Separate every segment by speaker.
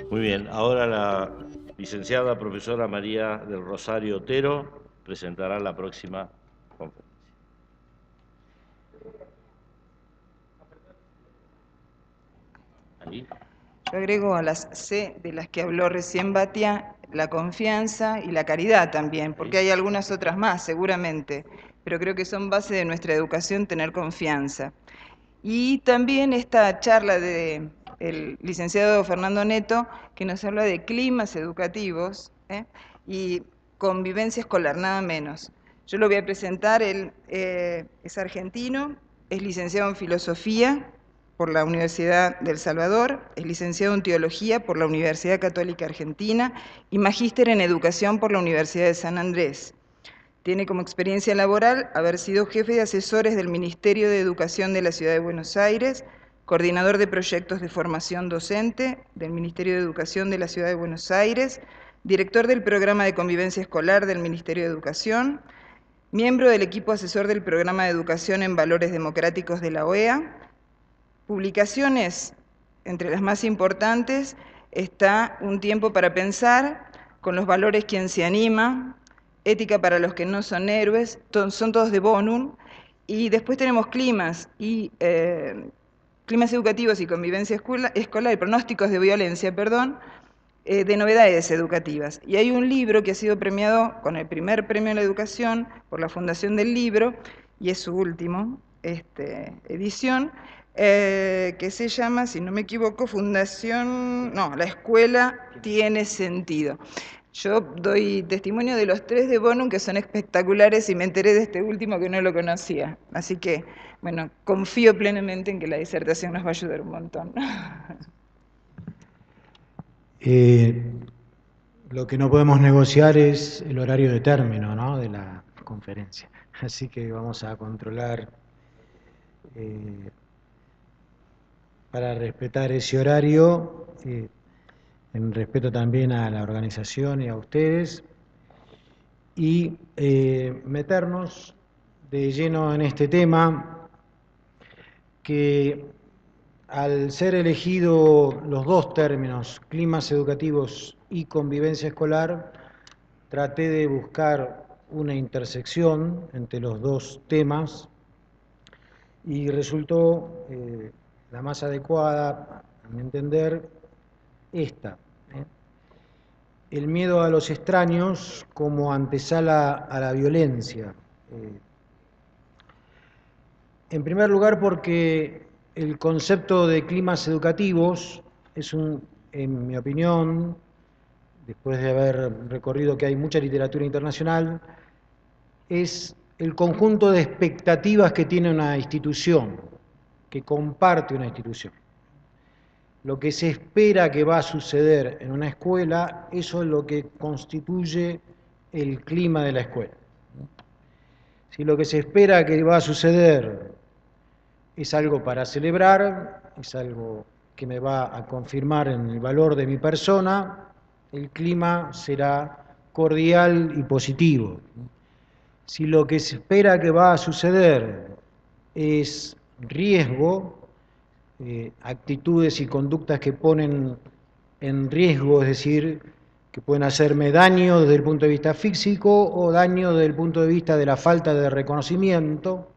Speaker 1: Muy bien, ahora la licenciada profesora María del Rosario Otero presentará la próxima conferencia. ¿Ahí?
Speaker 2: Yo agrego a las C de las que habló recién Batia, la confianza y la caridad también, porque hay algunas otras más seguramente, pero creo que son base de nuestra educación tener confianza. Y también esta charla del licenciado Fernando Neto, que nos habla de climas educativos y convivencia escolar, nada menos. Yo lo voy a presentar, él es argentino, es licenciado en Filosofía por la Universidad del Salvador, es licenciado en Teología por la Universidad Católica Argentina y magíster en Educación por la Universidad de San Andrés. Tiene como experiencia laboral haber sido jefe de asesores del Ministerio de Educación de la Ciudad de Buenos Aires, coordinador de proyectos de formación docente del Ministerio de Educación de la Ciudad de Buenos Aires, director del Programa de Convivencia Escolar del Ministerio de Educación, miembro del equipo asesor del Programa de Educación en Valores Democráticos de la OEA. Publicaciones, entre las más importantes, está Un tiempo para pensar, Con los valores quien se anima, Ética para los que no son héroes, son todos de Bonum, y después tenemos climas educativos y convivencia escolar y pronósticos de violencia, de novedades educativas. Y hay un libro que ha sido premiado con el primer premio a la educación por la Fundación del Libro, y es su último edición, que se llama, si no me equivoco, La Escuela Tiene Sentido. Yo doy testimonio de los 3 de Bonum, que son espectaculares, y me enteré de este último que no lo conocía. Así que, bueno, confío plenamente en que la disertación nos va a ayudar un montón.
Speaker 3: Lo que no podemos negociar es el horario de término, ¿no?, de la conferencia. Así que vamos a controlar para respetar ese horario, en respeto también a la organización y a ustedes, y meternos de lleno en este tema que, al ser elegido los dos términos, climas educativos y convivencia escolar, traté de buscar una intersección entre los dos temas y resultó la más adecuada, a mi entender, esta. El miedo a los extraños como antesala a la violencia. En primer lugar, porque el concepto de climas educativos es en mi opinión, después de haber recorrido que hay mucha literatura internacional, es el conjunto de expectativas que tiene una institución, que comparte una institución. Lo que se espera que va a suceder en una escuela, eso es lo que constituye el clima de la escuela. Si lo que se espera que va a suceder es algo para celebrar, es algo que me va a confirmar en el valor de mi persona, el clima será cordial y positivo. Si lo que se espera que va a suceder es riesgo, actitudes y conductas que ponen en riesgo, es decir, que pueden hacerme daño desde el punto de vista físico o daño desde el punto de vista de la falta de reconocimiento,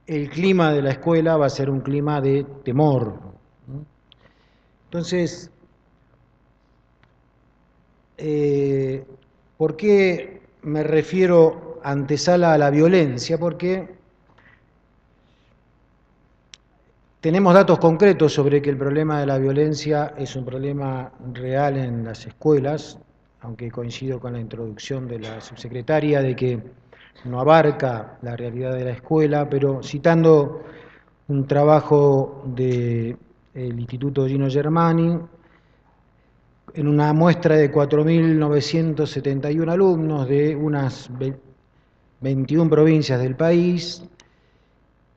Speaker 3: el clima de la escuela va a ser un clima de temor. Entonces, ¿por qué me refiero antesala a la violencia? Porque tenemos datos concretos sobre que el problema de la violencia es un problema real en las escuelas, aunque coincido con la introducción de la subsecretaria de que no abarca la realidad de la escuela, pero citando un trabajo del Instituto Gino Germani, en una muestra de 4.971 alumnos de unas 21 provincias del país,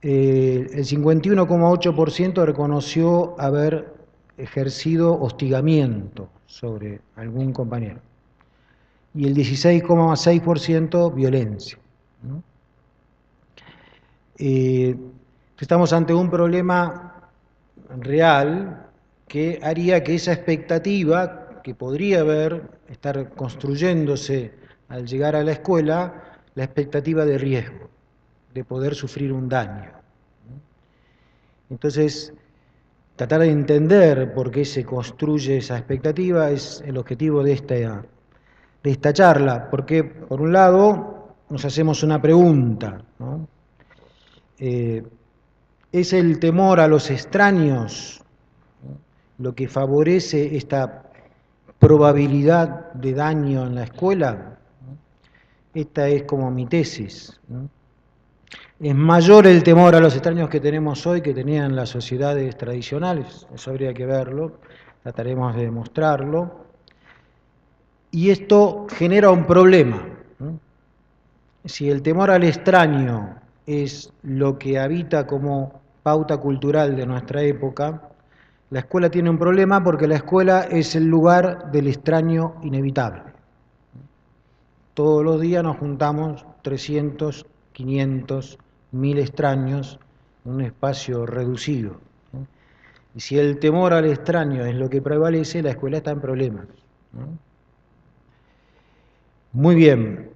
Speaker 3: el 51,8% reconoció haber ejercido hostigamiento sobre algún compañero. y el 16,6% violencia. ¿No? Estamos ante un problema real que haría que esa expectativa que podría estar construyéndose al llegar a la escuela, la expectativa de riesgo, de poder sufrir un daño. Entonces, tratar de entender por qué se construye esa expectativa es el objetivo de esta charla, porque por un lado nos hacemos una pregunta, ¿no? ¿Es el temor a los extraños lo que favorece esta probabilidad de daño en la escuela? Esta es como mi tesis, ¿no? Es mayor el temor a los extraños que tenemos hoy que tenían las sociedades tradicionales, eso habría que verlo, trataremos de demostrarlo, y esto genera un problema, ¿no? Si el temor al extraño es lo que habita como pauta cultural de nuestra época, la escuela tiene un problema porque la escuela es el lugar del extraño inevitable. Todos los días nos juntamos 300, 500, 1000 extraños en un espacio reducido. Y si el temor al extraño es lo que prevalece, la escuela está en problemas. Muy bien.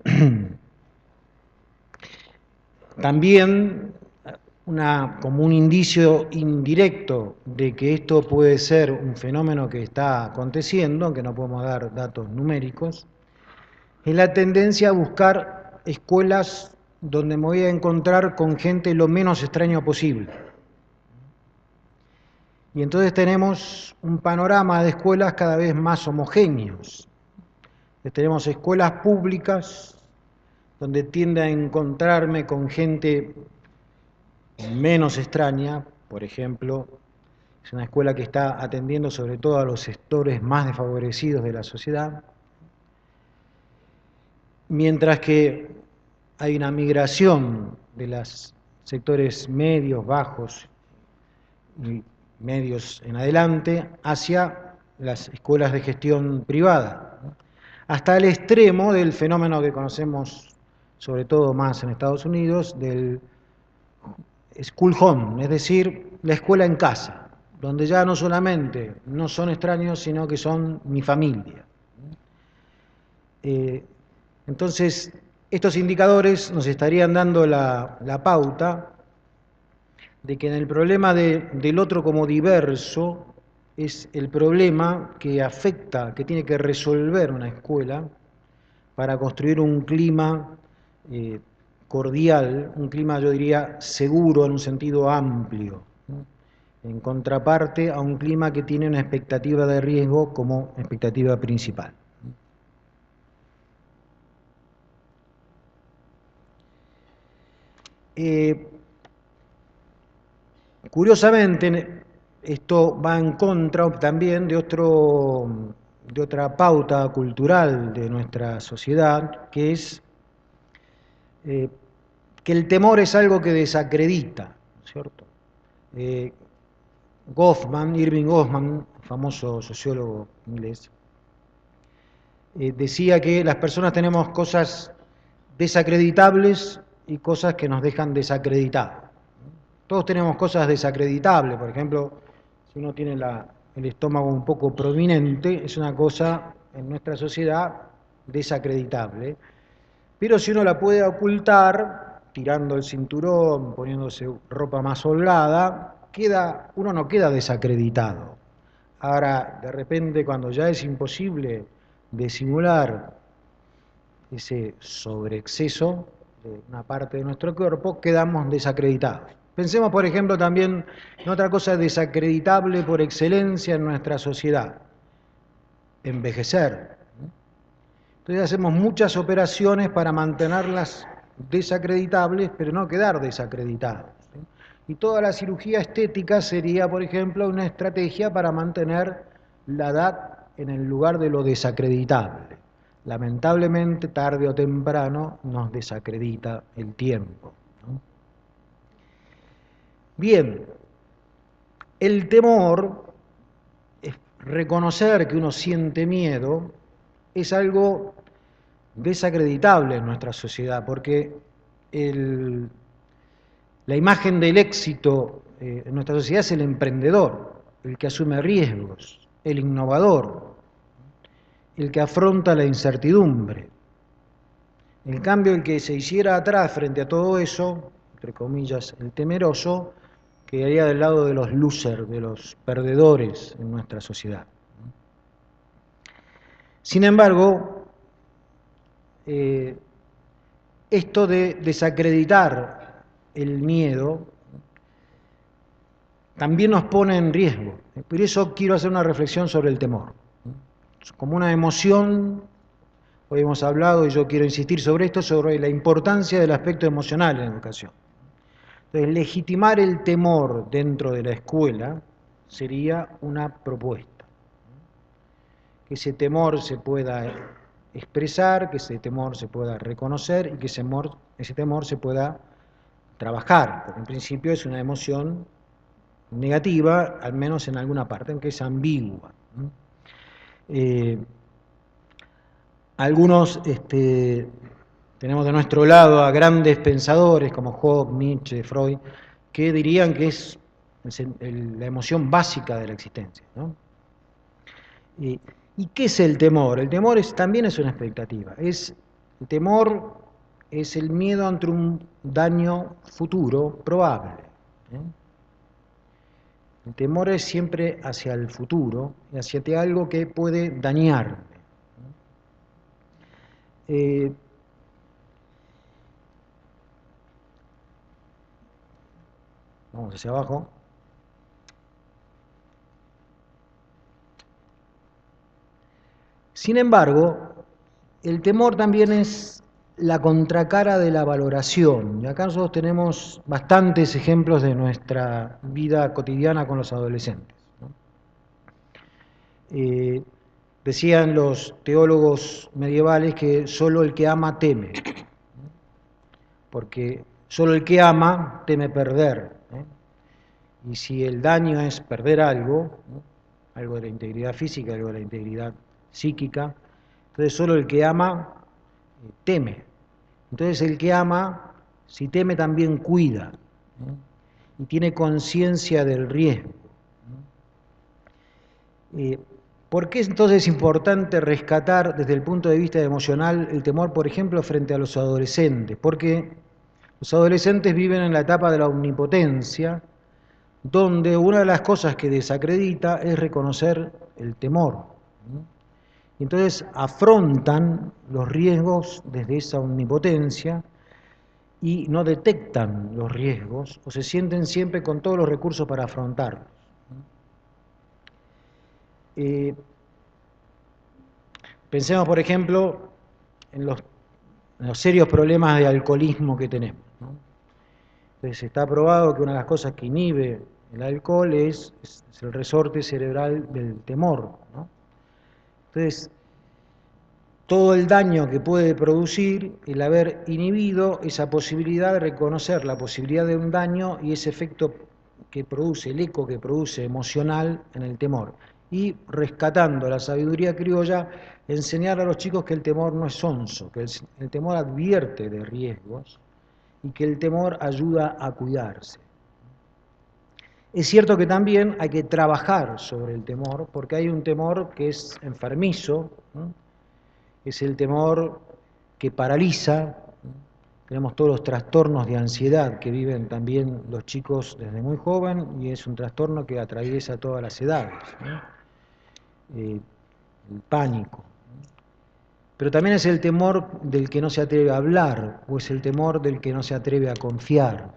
Speaker 3: También como un indicio indirecto de que esto puede ser un fenómeno que está aconteciendo, aunque no podemos dar datos numéricos, es la tendencia a buscar escuelas donde me voy a encontrar con gente lo menos extraño posible. Y entonces tenemos un panorama de escuelas cada vez más homogéneos. Tenemos escuelas públicas donde tiende a encontrarme con gente menos extraña, por ejemplo, es una escuela que está atendiendo sobre todo a los sectores más desfavorecidos de la sociedad, mientras que hay una migración de los sectores medios, bajos y medios en adelante hacia las escuelas de gestión privada, hasta el extremo del fenómeno que conocemos sobre todo más en Estados Unidos, del school home, es decir, la escuela en casa, donde ya no solamente no son extraños, sino que son mi familia. Entonces, estos indicadores nos estarían dando la pauta de que en el problema del otro como diverso es el problema que afecta, que tiene que resolver una escuela para construir un clima cordial, un clima, yo diría, seguro en un sentido amplio, ¿no? En contraparte a un clima que tiene una expectativa de riesgo como expectativa principal. Curiosamente, esto va en contra también de otra pauta cultural de nuestra sociedad, que es que el temor es algo que desacredita, ¿cierto? Irving Goffman, famoso sociólogo inglés, decía que las personas tenemos cosas desacreditables y cosas que nos dejan desacreditados. Todos tenemos cosas desacreditables, por ejemplo, si uno tiene el estómago un poco prominente, es una cosa en nuestra sociedad desacreditable. Pero si uno la puede ocultar, tirando el cinturón, poniéndose ropa más holgada, uno no queda desacreditado. Ahora, de repente, cuando ya es imposible disimular ese sobreexceso de una parte de nuestro cuerpo, quedamos desacreditados. Pensemos, por ejemplo, también en otra cosa desacreditable por excelencia en nuestra sociedad: envejecer. Entonces hacemos muchas operaciones para mantenerlas desacreditables, pero no quedar desacreditados. Y toda la cirugía estética sería, por ejemplo, una estrategia para mantener la edad en el lugar de lo desacreditable. Lamentablemente, tarde o temprano, nos desacredita el tiempo, ¿no? Bien, el temor, es reconocer que uno siente miedo, es algo desacreditable en nuestra sociedad, porque la imagen del éxito en nuestra sociedad es el emprendedor, el que asume riesgos, el innovador, el que afronta la incertidumbre. En cambio, el que se hiciera atrás frente a todo eso, entre comillas, el temeroso, quedaría del lado de los losers, de los perdedores en nuestra sociedad. Sin embargo, esto de desacreditar el miedo también nos pone en riesgo. Por eso quiero hacer una reflexión sobre el temor. Como una emoción, hoy hemos hablado, y yo quiero insistir sobre esto, sobre la importancia del aspecto emocional en la educación. Entonces, legitimar el temor dentro de la escuela sería una propuesta. Que ese temor se pueda expresar, que ese temor se pueda reconocer y que ese temor se pueda trabajar, porque en principio es una emoción negativa, al menos en alguna parte, aunque es ambigua. Algunos tenemos de nuestro lado a grandes pensadores como Hobbes, Nietzsche, Freud, que dirían que es la emoción básica de la existencia, ¿no? ¿Y qué es el temor? El temor también es una expectativa. El temor es el miedo ante un daño futuro probable. El temor es siempre hacia el futuro, hacia algo que puede dañarme. Vamos hacia abajo. Sin embargo, el temor también es la contracara de la valoración. Y acá nosotros tenemos bastantes ejemplos de nuestra vida cotidiana con los adolescentes, ¿no? Decían los teólogos medievales que solo el que ama teme, ¿no? Porque solo el que ama teme perder, ¿no? Y si el daño es perder algo, ¿no? Algo de la integridad física, algo de la integridad psíquica, entonces solo el que ama teme. Entonces el que ama, si teme también cuida, ¿no? Y tiene conciencia del riesgo, ¿no? ¿Por qué entonces es importante rescatar desde el punto de vista emocional el temor, por ejemplo, frente a los adolescentes? Porque los adolescentes viven en la etapa de la omnipotencia, donde una de las cosas que desacredita es reconocer el temor, ¿no? Y entonces afrontan los riesgos desde esa omnipotencia y no detectan los riesgos o se sienten siempre con todos los recursos para afrontarlos. Pensemos, por ejemplo, en los serios problemas de alcoholismo que tenemos, ¿no? Entonces está probado que una de las cosas que inhibe el alcohol es el resorte cerebral del temor, ¿no? Entonces, todo el daño que puede producir el haber inhibido esa posibilidad de reconocer la posibilidad de un daño y ese efecto que produce, el eco que produce emocional en el temor. Y rescatando la sabiduría criolla, enseñar a los chicos que el temor no es sonso, que el temor advierte de riesgos y que el temor ayuda a cuidarse. Es cierto que también hay que trabajar sobre el temor, porque hay un temor que es enfermizo, ¿no? Es el temor que paraliza, ¿no? Tenemos todos los trastornos de ansiedad que viven también los chicos desde muy joven y es un trastorno que atraviesa todas las edades, ¿no? El pánico, ¿no? Pero también es el temor del que no se atreve a hablar, o es el temor del que no se atreve a confiar,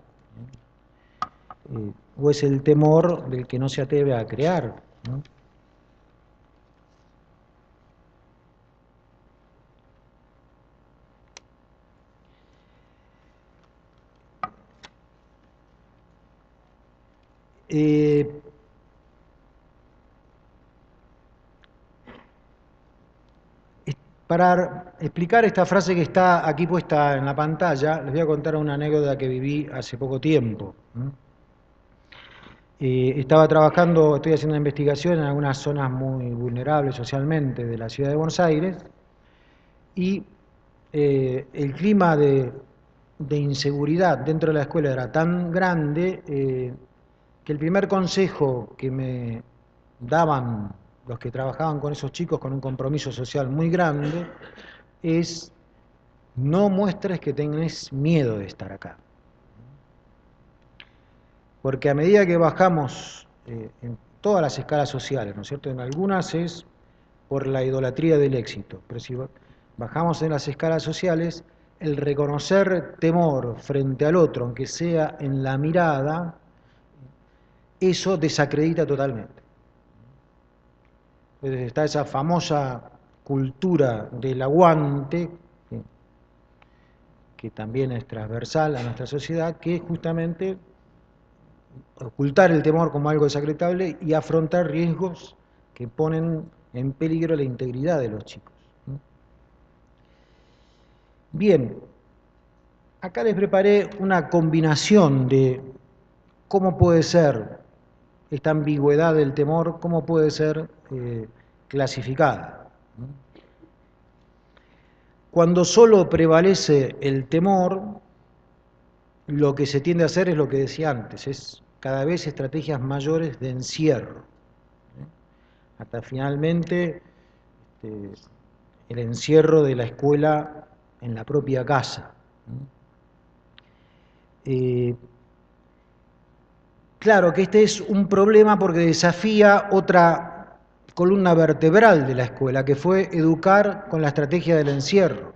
Speaker 3: ¿no? O es el temor del que no se atreve a crear, ¿no? Para explicar esta frase que está aquí puesta en la pantalla, les voy a contar una anécdota que viví hace poco tiempo, ¿no? Estoy haciendo una investigación en algunas zonas muy vulnerables socialmente de la ciudad de Buenos Aires y el clima de inseguridad dentro de la escuela era tan grande que el primer consejo que me daban los que trabajaban con esos chicos con un compromiso social muy grande es: no muestres que tenés miedo de estar acá. Porque a medida que bajamos en todas las escalas sociales, ¿no es cierto? En algunas es por la idolatría del éxito, pero si bajamos en las escalas sociales, el reconocer temor frente al otro, aunque sea en la mirada, eso desacredita totalmente. Entonces está esa famosa cultura del aguante, que también es transversal a nuestra sociedad, que es justamente ocultar el temor como algo desacreditable y afrontar riesgos que ponen en peligro la integridad de los chicos. Bien, acá les preparé una combinación de cómo puede ser esta ambigüedad del temor, cómo puede ser clasificada. Cuando solo prevalece el temor, lo que se tiende a hacer es lo que decía antes, es cada vez estrategias mayores de encierro, hasta finalmente el encierro de la escuela en la propia casa. Claro que este es un problema porque desafía otra columna vertebral de la escuela, que fue educar con la estrategia del encierro.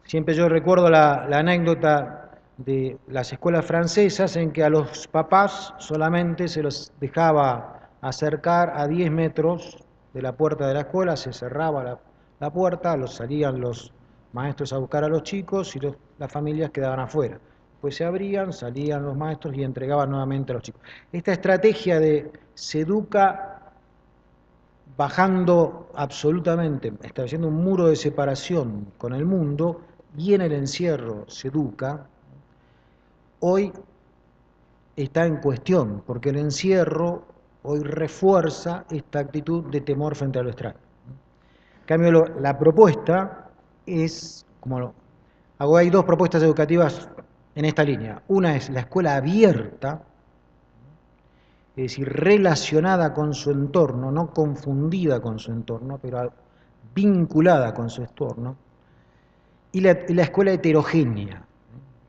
Speaker 3: Siempre yo recuerdo la anécdota de las escuelas francesas en que a los papás solamente se los dejaba acercar a 10 metros de la puerta de la escuela, se cerraba la puerta, salían los maestros a buscar a los chicos y las familias quedaban afuera. Pues se abrían, salían los maestros y entregaban nuevamente a los chicos. Esta estrategia de se educa bajando absolutamente, estableciendo un muro de separación con el mundo, y en el encierro se educa, hoy está en cuestión, porque el encierro hoy refuerza esta actitud de temor frente a lo extraño. En cambio, la propuesta es, hay dos propuestas educativas en esta línea. Una es la escuela abierta, es decir, relacionada con su entorno, no confundida con su entorno, pero vinculada con su entorno, y la escuela heterogénea.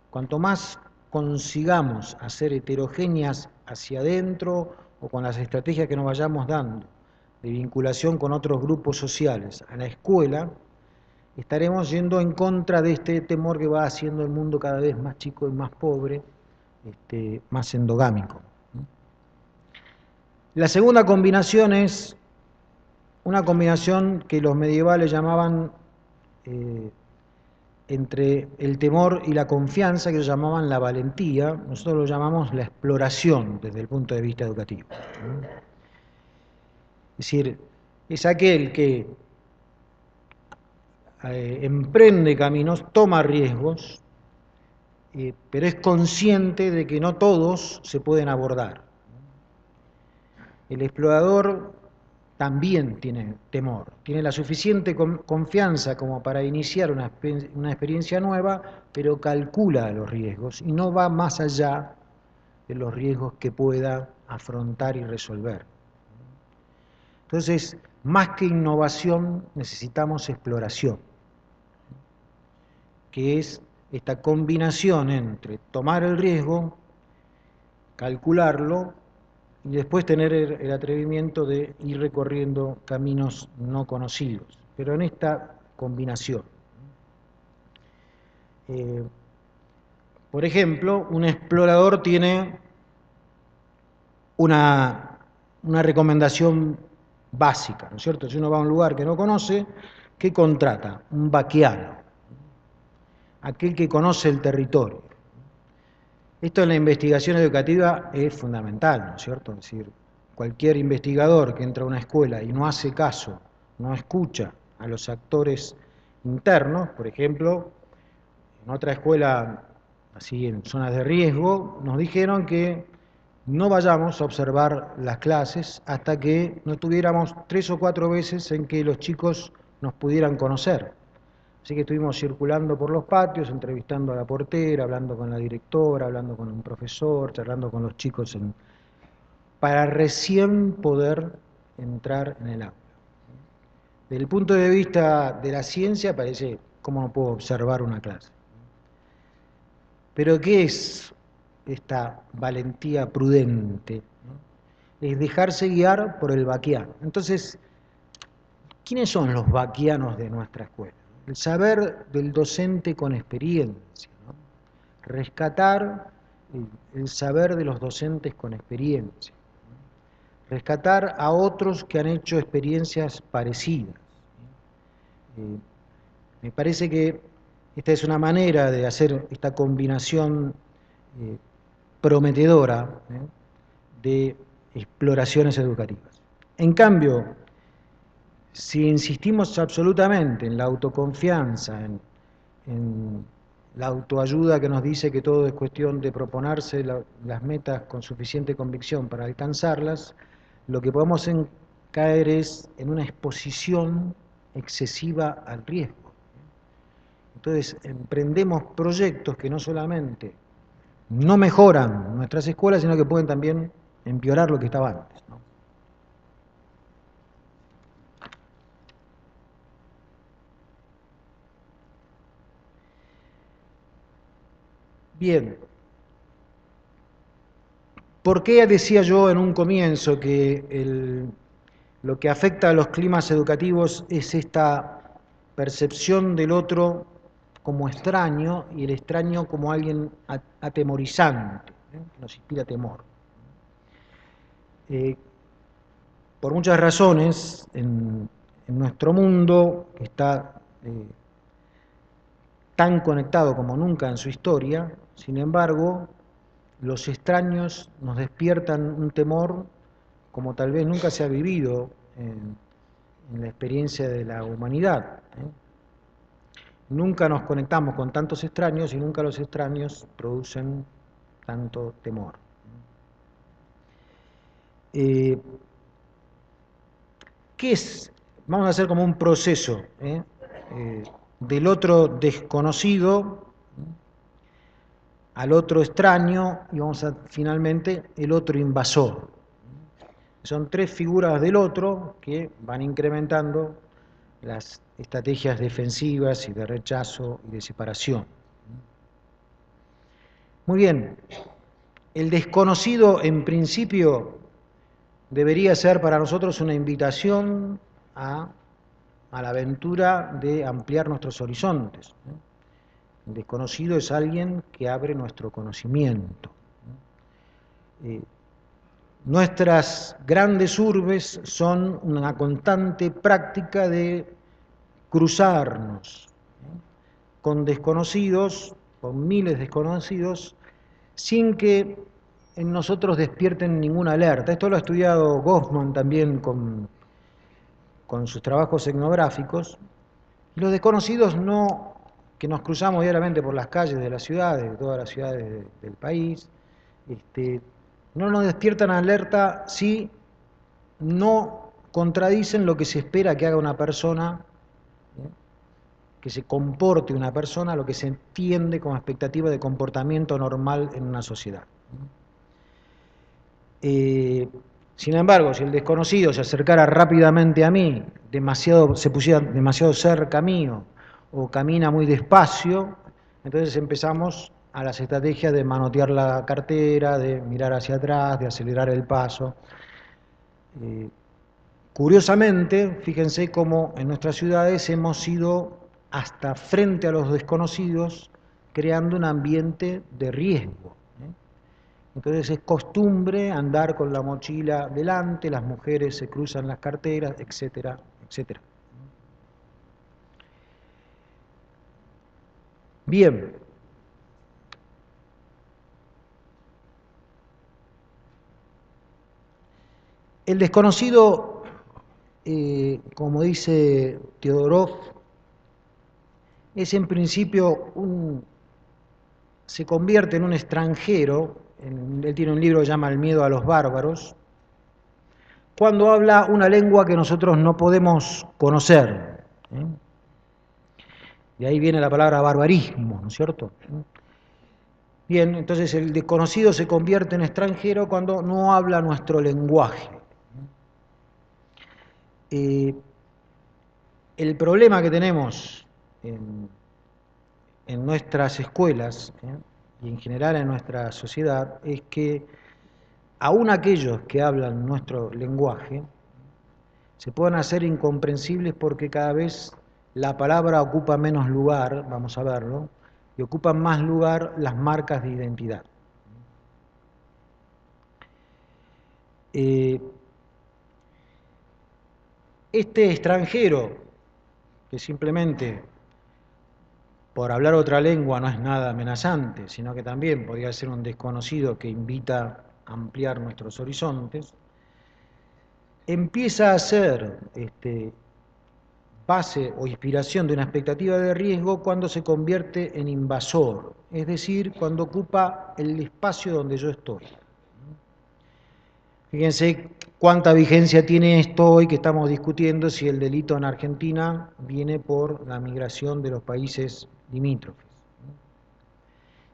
Speaker 3: Cuanto más consigamos hacer heterogéneas hacia adentro o con las estrategias que nos vayamos dando de vinculación con otros grupos sociales a la escuela, estaremos yendo en contra de este temor que va haciendo el mundo cada vez más chico y más pobre, más endogámico. La segunda combinación es una combinación que los medievales llamaban entre el temor y la confianza, que ellos llamaban la valentía, nosotros lo llamamos la exploración desde el punto de vista educativo. Es decir, es aquel que emprende caminos, toma riesgos, pero es consciente de que no todos se pueden abordar. El explorador también tiene temor, tiene la suficiente confianza como para iniciar una experiencia nueva, pero calcula los riesgos y no va más allá de los riesgos que pueda afrontar y resolver. Entonces, más que innovación, necesitamos exploración, que es esta combinación entre tomar el riesgo, calcularlo, y después tener el atrevimiento de ir recorriendo caminos no conocidos, pero en esta combinación. Por ejemplo, un explorador tiene una recomendación básica, ¿no es cierto? Si uno va a un lugar que no conoce, ¿qué contrata? Un vaqueano, aquel que conoce el territorio. Esto en la investigación educativa es fundamental, ¿no es cierto? Es decir, cualquier investigador que entra a una escuela y no hace caso, no escucha a los actores internos, por ejemplo, en otra escuela, así en zonas de riesgo, nos dijeron que no vayamos a observar las clases hasta que no tuviéramos 3 o 4 veces en que los chicos nos pudieran conocer. Así que estuvimos circulando por los patios, entrevistando a la portera, hablando con la directora, hablando con un profesor, charlando con los chicos, para recién poder entrar en el aula. Desde el punto de vista de la ciencia parece, ¿cómo no puedo observar una clase? Pero ¿qué es esta valentía prudente? Es dejarse guiar por el Baquiano. Entonces, ¿quiénes son los baquianos de nuestra escuela? El saber del docente con experiencia, ¿no? Rescatar el saber de los docentes con experiencia, ¿no? Rescatar a otros que han hecho experiencias parecidas. Me parece que esta es una manera de hacer esta combinación prometedora de exploraciones educativas. En cambio, si insistimos absolutamente en la autoconfianza, en la autoayuda que nos dice que todo es cuestión de proponerse las metas con suficiente convicción para alcanzarlas, lo que podemos caer es en una exposición excesiva al riesgo. Entonces, emprendemos proyectos que no solamente no mejoran nuestras escuelas, sino que pueden también empeorar lo que estaba antes, ¿no? Bien, ¿por qué decía yo en un comienzo que lo que afecta a los climas educativos es esta percepción del otro como extraño y el extraño como alguien atemorizante, que nos inspira temor? Por muchas razones, en nuestro mundo, que está tan conectado como nunca en su historia, sin embargo, los extraños nos despiertan un temor como tal vez nunca se ha vivido en la experiencia de la humanidad. Nunca nos conectamos con tantos extraños y nunca los extraños producen tanto temor. ¿Qué es? Vamos a hacer como un proceso del otro desconocido al otro extraño y vamos a finalmente el otro invasor. Son tres figuras del otro que van incrementando las estrategias defensivas y de rechazo y de separación. Muy bien, el desconocido en principio debería ser para nosotros una invitación a la aventura de ampliar nuestros horizontes. El desconocido es alguien que abre nuestro conocimiento. Nuestras grandes urbes son una constante práctica de cruzarnos con desconocidos, con miles de desconocidos, sin que en nosotros despierten ninguna alerta. Esto lo ha estudiado Goffman también con sus trabajos etnográficos. Los desconocidos que nos cruzamos diariamente por las calles de las ciudades, de todas las ciudades del país, no nos despiertan alerta si no contradicen lo que se espera que haga una persona, que se comporte una persona, lo que se entiende como expectativa de comportamiento normal en una sociedad. Sin embargo, si el desconocido se acercara rápidamente a mí, se pusiera demasiado cerca mío, o camina muy despacio, entonces empezamos a las estrategias de manotear la cartera, de mirar hacia atrás, de acelerar el paso. Curiosamente, fíjense cómo en nuestras ciudades hemos ido hasta frente a los desconocidos creando un ambiente de riesgo. Entonces es costumbre andar con la mochila delante, las mujeres se cruzan las carteras, etcétera, etcétera. Bien. El desconocido, como dice Teodorov, es en principio se convierte en un extranjero, él tiene un libro que se llama El miedo a los bárbaros, cuando habla una lengua que nosotros no podemos conocer, De ahí viene la palabra barbarismo, ¿no es cierto? Bien, entonces el desconocido se convierte en extranjero cuando no habla nuestro lenguaje. El problema que tenemos en nuestras escuelas y en general en nuestra sociedad es que aún aquellos que hablan nuestro lenguaje se pueden hacer incomprensibles porque cada vez la palabra ocupa menos lugar, vamos a verlo, y ocupan más lugar las marcas de identidad. Este extranjero, que simplemente por hablar otra lengua no es nada amenazante, sino que también podría ser un desconocido que invita a ampliar nuestros horizontes, empieza a ser base o inspiración de una expectativa de riesgo cuando se convierte en invasor, es decir, cuando ocupa el espacio donde yo estoy. Fíjense cuánta vigencia tiene esto hoy que estamos discutiendo si el delito en Argentina viene por la migración de los países limítrofes.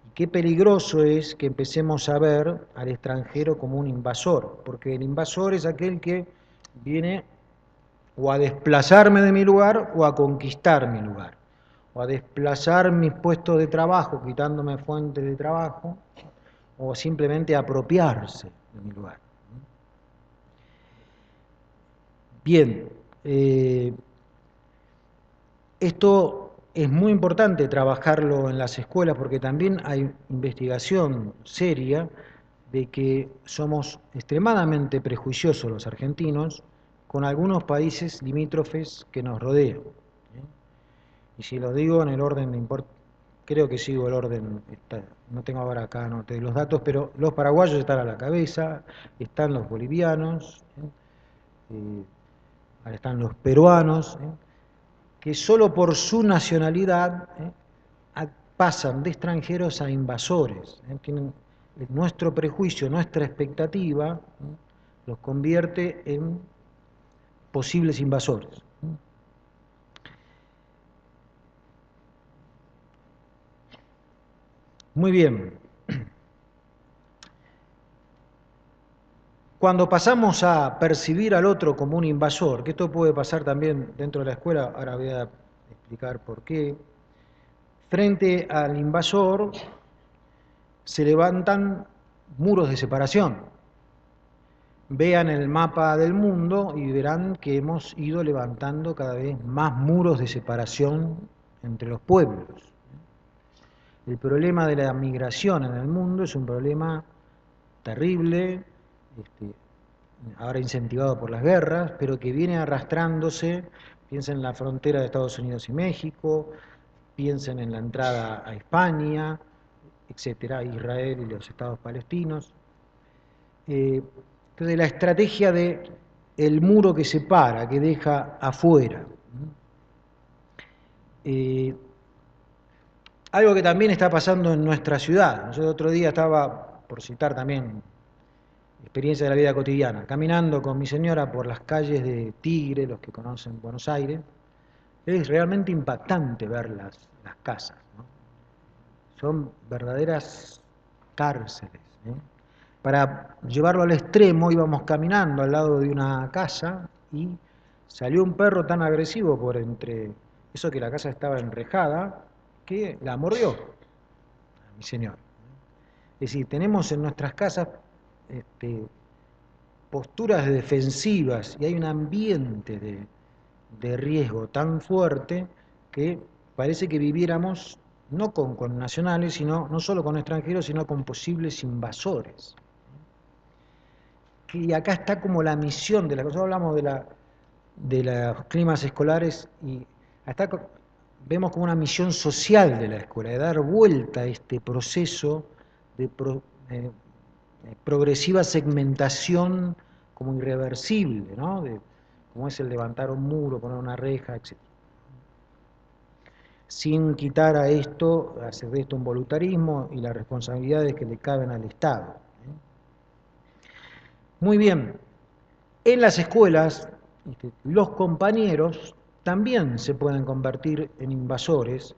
Speaker 3: Y qué peligroso es que empecemos a ver al extranjero como un invasor, porque el invasor es aquel que viene o a desplazarme de mi lugar o a conquistar mi lugar, o a desplazar mis puestos de trabajo, quitándome fuentes de trabajo, o simplemente a apropiarse de mi lugar. Bien, esto es muy importante trabajarlo en las escuelas porque también hay investigación seria de que somos extremadamente prejuiciosos los argentinos con algunos países limítrofes que nos rodean. Y si lo digo en el orden de creo que sigo el orden, no tengo ahora acá los datos, pero los paraguayos están a la cabeza, están los bolivianos, ahora están los peruanos, que solo por su nacionalidad pasan de extranjeros a invasores. Tienen nuestro prejuicio, nuestra expectativa, los convierte en posibles invasores. Muy bien. Cuando pasamos a percibir al otro como un invasor, que esto puede pasar también dentro de la escuela, ahora voy a explicar por qué, frente al invasor se levantan muros de separación. Vean el mapa del mundo y verán que hemos ido levantando cada vez más muros de separación entre los pueblos. El problema de la migración en el mundo es un problema terrible, ahora incentivado por las guerras, pero que viene arrastrándose. Piensen en la frontera de Estados Unidos y México, piensen en la entrada a España, etcétera, Israel y los estados palestinos. Entonces la estrategia de el muro que separa, que deja afuera. Algo que también está pasando en nuestra ciudad. Yo el otro día estaba, por citar también experiencia de la vida cotidiana, caminando con mi señora por las calles de Tigre, los que conocen Buenos Aires. Es realmente impactante ver las casas, ¿no? Son verdaderas cárceles. Para llevarlo al extremo íbamos caminando al lado de una casa y salió un perro tan agresivo por entre eso que la casa estaba enrejada que la mordió a mi señor. Es decir, tenemos en nuestras casas posturas defensivas y hay un ambiente de riesgo tan fuerte que parece que viviéramos no con nacionales, sino no solo con extranjeros, sino con posibles invasores. Y acá está como la misión de la cosa. Hablamos de los climas escolares y hasta vemos como una misión social de la escuela, de dar vuelta a este proceso de progresiva segmentación como irreversible, ¿no? Como es el levantar un muro, poner una reja, etc. Sin quitar a esto, hacer de esto un voluntarismo y las responsabilidades que le caben al Estado. Muy bien, en las escuelas, los compañeros también se pueden convertir en invasores.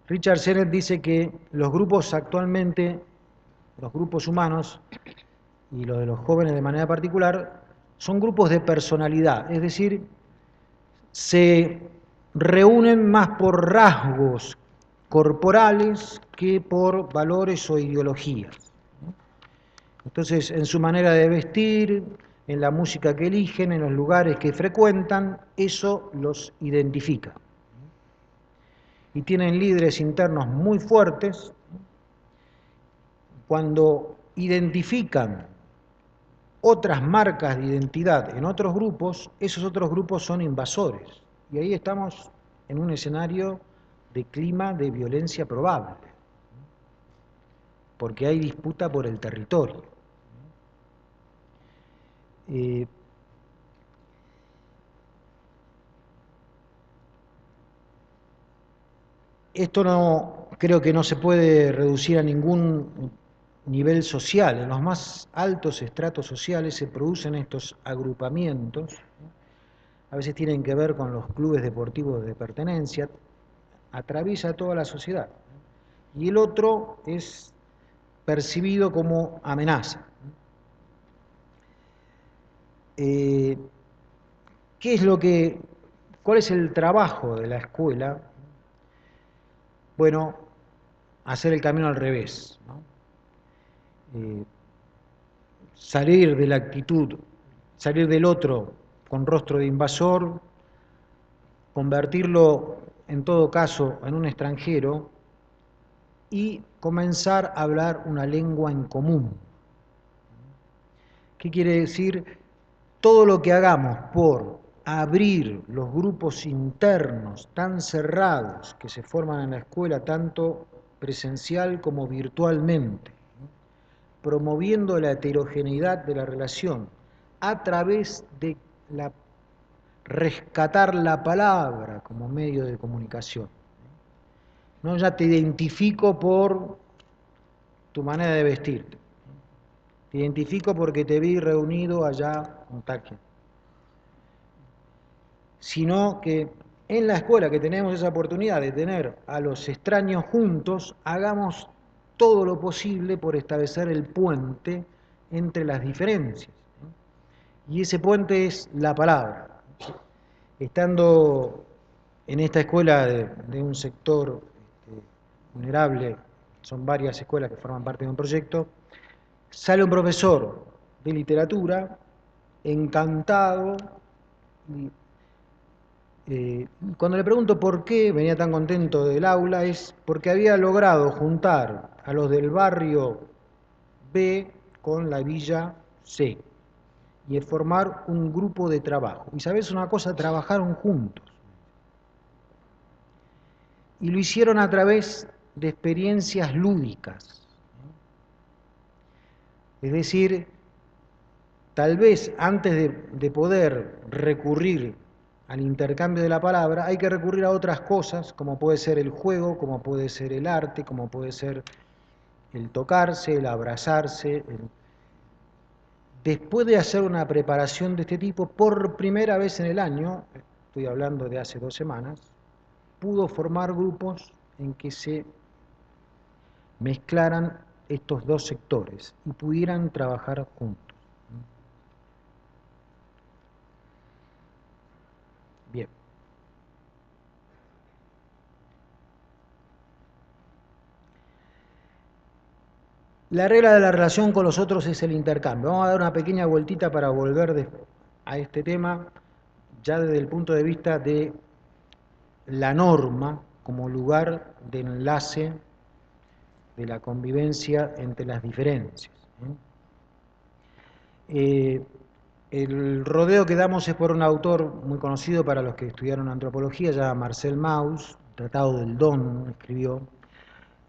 Speaker 3: Richard Sennett dice que los grupos actualmente, los grupos humanos y los de los jóvenes de manera particular, son grupos de personalidad, es decir, se reúnen más por rasgos corporales que por valores o ideologías. Entonces, en su manera de vestir, en la música que eligen, en los lugares que frecuentan, eso los identifica. Y tienen líderes internos muy fuertes. Cuando identifican otras marcas de identidad en otros grupos, esos otros grupos son invasores. Y ahí estamos en un escenario de clima de violencia probable, porque hay disputa por el territorio. Esto no, creo que no se puede reducir a ningún nivel social. En los más altos estratos sociales se producen estos agrupamientos, a veces tienen que ver con los clubes deportivos de pertenencia, atraviesa toda la sociedad. Y el otro es percibido como amenaza. ¿Cuál es el trabajo de la escuela? Bueno, hacer el camino al revés, ¿no? Salir de la actitud, salir del otro con rostro de invasor, convertirlo en todo caso en un extranjero y comenzar a hablar una lengua en común. ¿Qué quiere decir? Todo lo que hagamos por abrir los grupos internos tan cerrados que se forman en la escuela, tanto presencial como virtualmente, promoviendo la heterogeneidad de la relación a través de rescatar la palabra como medio de comunicación. No, ya te identifico por tu manera de vestirte, te identifico porque te vi reunido allá en tal, sino que en la escuela, que tenemos esa oportunidad de tener a los extraños juntos, hagamos todo lo posible por establecer el puente entre las diferencias. Y ese puente es la palabra. Estando en esta escuela de un sector vulnerable, son varias escuelas que forman parte de un proyecto, sale un profesor de literatura encantado. Cuando le pregunto por qué venía tan contento del aula, es porque había logrado juntar a los del barrio B con la villa C y formar un grupo de trabajo. Y sabes una cosa, trabajaron juntos. Y lo hicieron a través de experiencias lúdicas. Es decir, tal vez antes de poder recurrir al intercambio de la palabra, hay que recurrir a otras cosas, como puede ser el juego, como puede ser el arte, como puede ser el tocarse, el abrazarse. Después de hacer una preparación de este tipo, por primera vez en el año, estoy hablando de hace 2 semanas, pudo formar grupos en que se mezclaran estos dos sectores y pudieran trabajar juntos. Bien. La regla de la relación con los otros es el intercambio. Vamos a dar una pequeña vueltita para volver a este tema, ya desde el punto de vista de la norma como lugar de enlace de la convivencia entre las diferencias. El rodeo que damos es por un autor muy conocido para los que estudiaron antropología, se llama Marcel Mauss, Tratado del Don, escribió,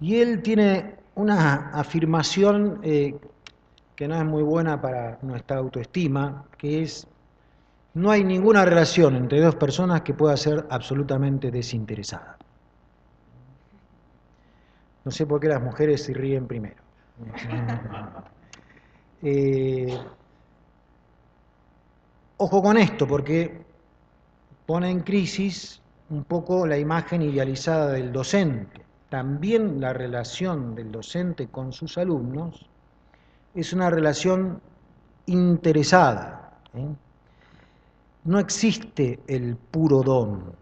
Speaker 3: y él tiene una afirmación que no es muy buena para nuestra autoestima, que es: no hay ninguna relación entre dos personas que pueda ser absolutamente desinteresada. No sé por qué las mujeres se ríen primero. Ojo con esto, porque pone en crisis un poco la imagen idealizada del docente. También la relación del docente con sus alumnos es una relación interesada. No existe el puro don,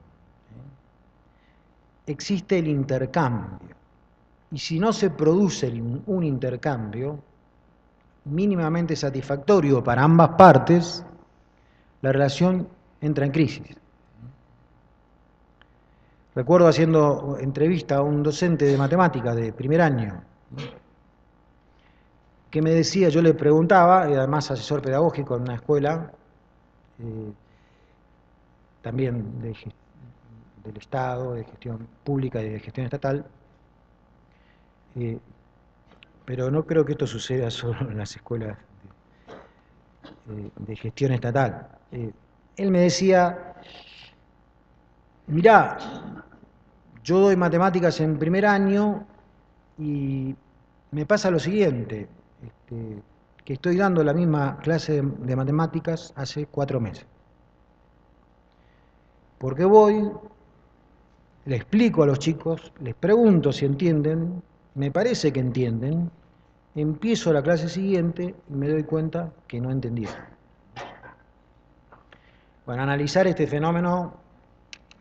Speaker 3: existe el intercambio. Y si no se produce un intercambio mínimamente satisfactorio para ambas partes, la relación entra en crisis. Recuerdo haciendo entrevista a un docente de matemáticas de primer año, que me decía, yo le preguntaba, y además asesor pedagógico en una escuela, también del Estado, de gestión pública y de gestión estatal, pero no creo que esto suceda solo en las escuelas de gestión estatal. Él me decía, mirá, yo doy matemáticas en primer año y me pasa lo siguiente, que estoy dando la misma clase de matemáticas hace 4 meses. Porque voy, le explico a los chicos, les pregunto si entienden, me parece que entienden, empiezo la clase siguiente y me doy cuenta que no entendieron. Bueno, analizar este fenómeno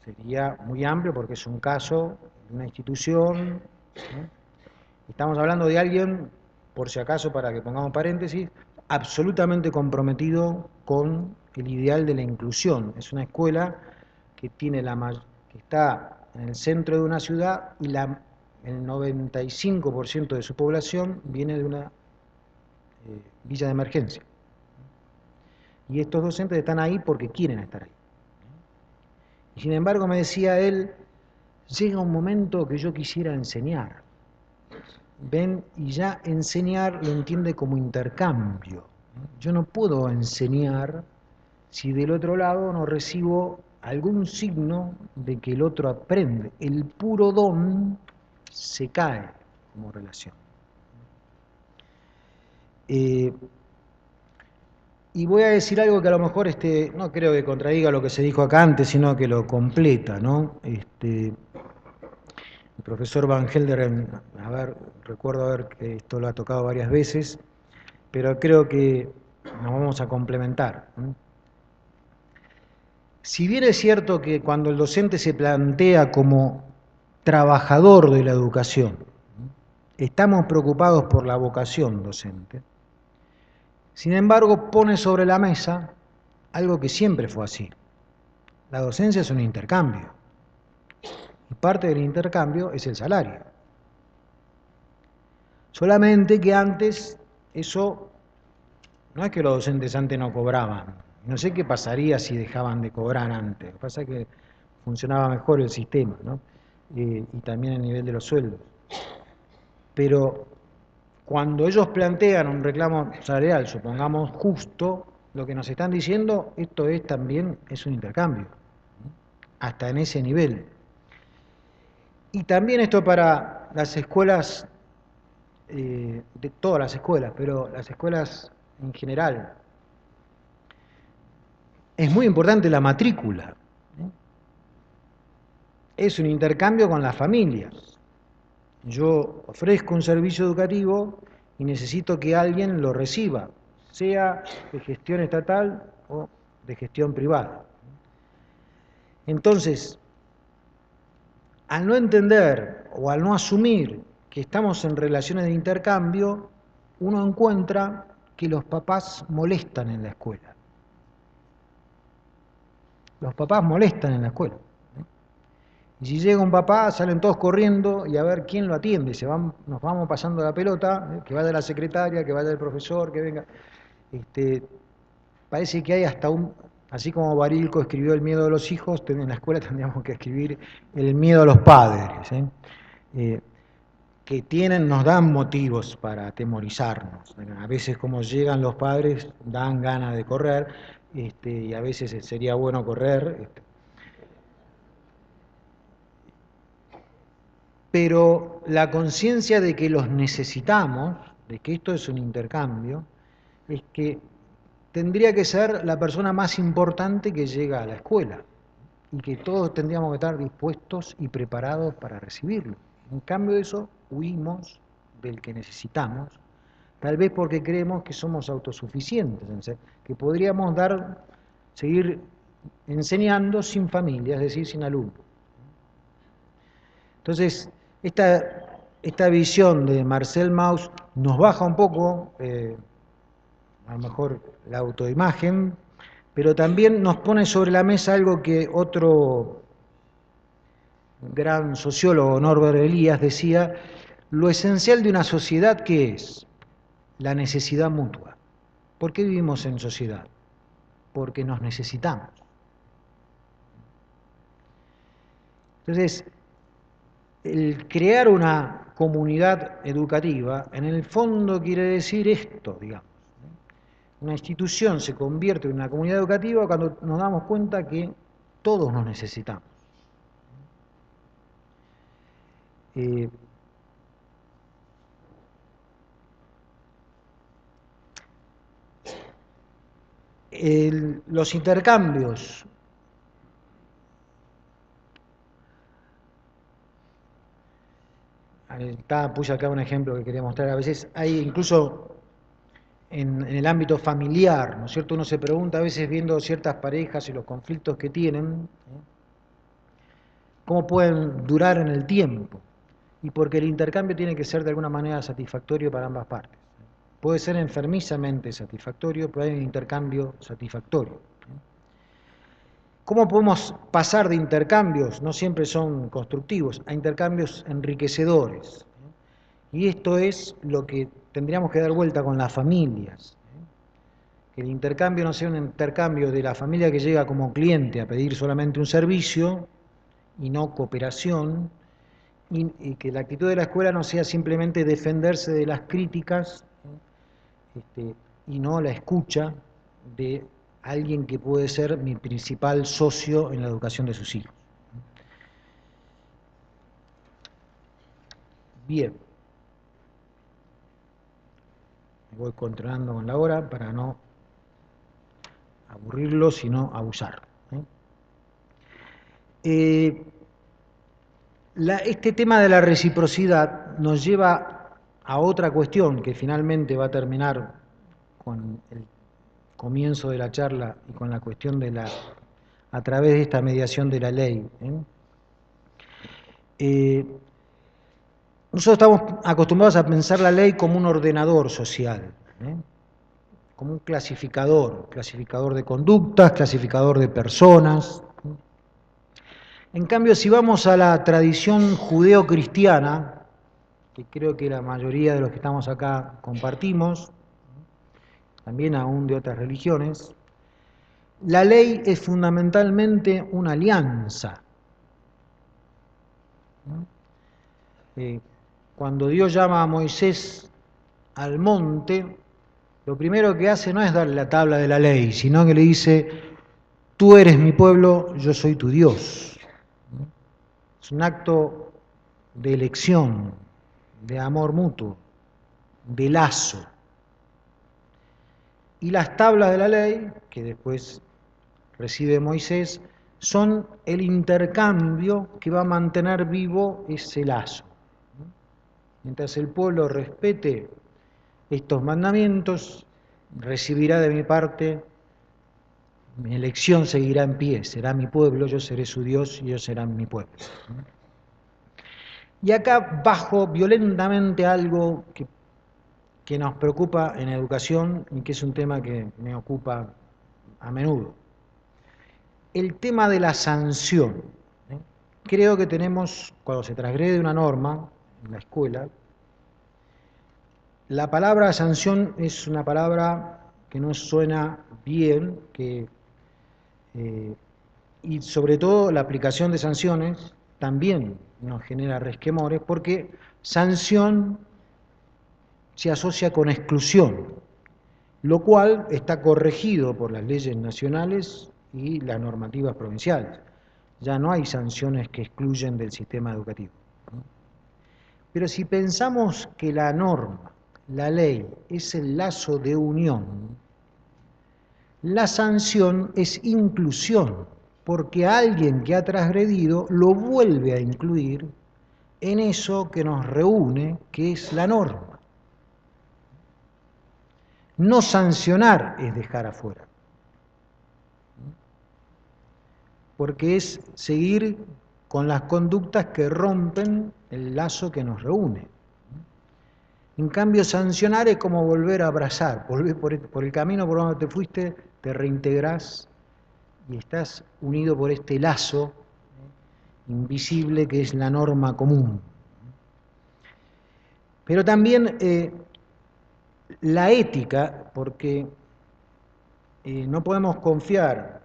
Speaker 3: sería muy amplio porque es un caso de una institución, ¿no? Estamos hablando de alguien, por si acaso, para que pongamos paréntesis, absolutamente comprometido con el ideal de la inclusión. Es una escuela que que está en el centro de una ciudad y el 95% de su población viene de una villa de emergencia. Y estos docentes están ahí porque quieren estar ahí. Y sin embargo, me decía él, llega un momento que yo quisiera enseñar. Ven, y ya enseñar lo entiende como intercambio. Yo no puedo enseñar si del otro lado no recibo algún signo de que el otro aprende. El puro don se cae como relación. Y voy a decir algo que a lo mejor no creo que contradiga lo que se dijo acá antes, sino que lo completa, ¿no? El profesor Van Gelderen, recuerdo que esto lo ha tocado varias veces, pero creo que nos vamos a complementar. Si bien es cierto que cuando el docente se plantea como trabajador de la educación, estamos preocupados por la vocación docente, sin embargo pone sobre la mesa algo que siempre fue así. La docencia es un intercambio, y parte del intercambio es el salario. Solamente que antes eso, no es que los docentes antes no cobraban, no sé qué pasaría si dejaban de cobrar antes, lo que pasa es que funcionaba mejor el sistema, ¿no? Y también el nivel de los sueldos. Pero cuando ellos plantean un reclamo salarial, supongamos justo, lo que nos están diciendo, esto también es un intercambio, ¿no? Hasta en ese nivel. Y también esto para las escuelas, de todas las escuelas, pero las escuelas en general. Es muy importante la matrícula. Es un intercambio con las familias. Yo ofrezco un servicio educativo y necesito que alguien lo reciba, sea de gestión estatal o de gestión privada. Entonces, al no entender o al no asumir que estamos en relaciones de intercambio, uno encuentra que los papás molestan en la escuela. Los papás molestan en la escuela. Y si llega un papá, salen todos corriendo y a ver quién lo atiende. Nos vamos pasando la pelota, que vaya la secretaria, que vaya el profesor, que venga. Parece que hay hasta así como Barilco escribió El miedo de los hijos, en la escuela tendríamos que escribir El miedo a los padres, que nos dan motivos para atemorizarnos. A veces como llegan los padres, dan ganas de correr, y a veces sería bueno correr. Pero la conciencia de que los necesitamos, de que esto es un intercambio, es que tendría que ser la persona más importante que llega a la escuela. y que todos tendríamos que estar dispuestos y preparados para recibirlo. En cambio de eso, huimos del que necesitamos, tal vez porque creemos que somos autosuficientes, que podríamos seguir enseñando sin familia, es decir, sin alumnos. Entonces, esta visión de Marcel Mauss nos baja un poco, a lo mejor la autoimagen, pero también nos pone sobre la mesa algo que otro gran sociólogo, Norbert Elias, decía: lo esencial de una sociedad, ¿qué es? La necesidad mutua. ¿Por qué vivimos en sociedad? Porque nos necesitamos. Entonces, el crear una comunidad educativa, en el fondo quiere decir esto, digamos. Una institución se convierte en una comunidad educativa cuando nos damos cuenta que todos nos necesitamos. Los intercambios puse acá un ejemplo que quería mostrar. A veces hay incluso en el ámbito familiar, ¿no es cierto? Uno se pregunta a veces, viendo ciertas parejas y los conflictos que tienen, cómo pueden durar en el tiempo, y porque el intercambio tiene que ser de alguna manera satisfactorio para ambas partes. Puede ser enfermizamente satisfactorio, pero hay un intercambio satisfactorio. ¿Cómo podemos pasar de intercambios, no siempre son constructivos, a intercambios enriquecedores? Y esto es lo que tendríamos que dar vuelta con las familias. Que el intercambio no sea un intercambio de la familia que llega como cliente a pedir solamente un servicio y no cooperación, y que la actitud de la escuela no sea simplemente defenderse de las críticas y no la escucha de alguien que puede ser mi principal socio en la educación de sus hijos. Bien. Me voy controlando con la hora para no aburrirlo, sino abusar. Este tema de la reciprocidad nos lleva a otra cuestión que finalmente va a terminar con el comienzo de la charla y con la cuestión a través de esta mediación de la ley. Nosotros estamos acostumbrados a pensar la ley como un ordenador social, como un clasificador de conductas, clasificador de personas. En cambio, si vamos a la tradición judeo-cristiana, que creo que la mayoría de los que estamos acá compartimos, también aún de otras religiones, la ley es fundamentalmente una alianza. Cuando Dios llama a Moisés al monte, lo primero que hace no es darle la tabla de la ley, sino que le dice: tú eres mi pueblo, yo soy tu Dios. Es un acto de elección, de amor mutuo, de lazo. Y las tablas de la ley, que después recibe Moisés, son el intercambio que va a mantener vivo ese lazo. Mientras el pueblo respete estos mandamientos, recibirá de mi parte, mi elección seguirá en pie, será mi pueblo, yo seré su Dios y ellos serán mi pueblo. Y acá bajo violentamente algo que nos preocupa en educación y que es un tema que me ocupa a menudo. El tema de la sanción. Creo que tenemos, cuando se transgrede una norma en la escuela, la palabra sanción es una palabra que no suena bien, y sobre todo la aplicación de sanciones también nos genera resquemores, porque sanción se asocia con exclusión, lo cual está corregido por las leyes nacionales y las normativas provinciales. Ya no hay sanciones que excluyen del sistema educativo. Pero si pensamos que la norma, la ley, es el lazo de unión, la sanción es inclusión. porque alguien que ha transgredido lo vuelve a incluir en eso que nos reúne, que es la norma. No sancionar es dejar afuera, porque es seguir con las conductas que rompen el lazo que nos reúne. En cambio, sancionar es como volver a abrazar, volver por el camino por donde te fuiste, te reintegrás y estás unido por este lazo invisible que es la norma común. Pero también la ética, porque no podemos confiar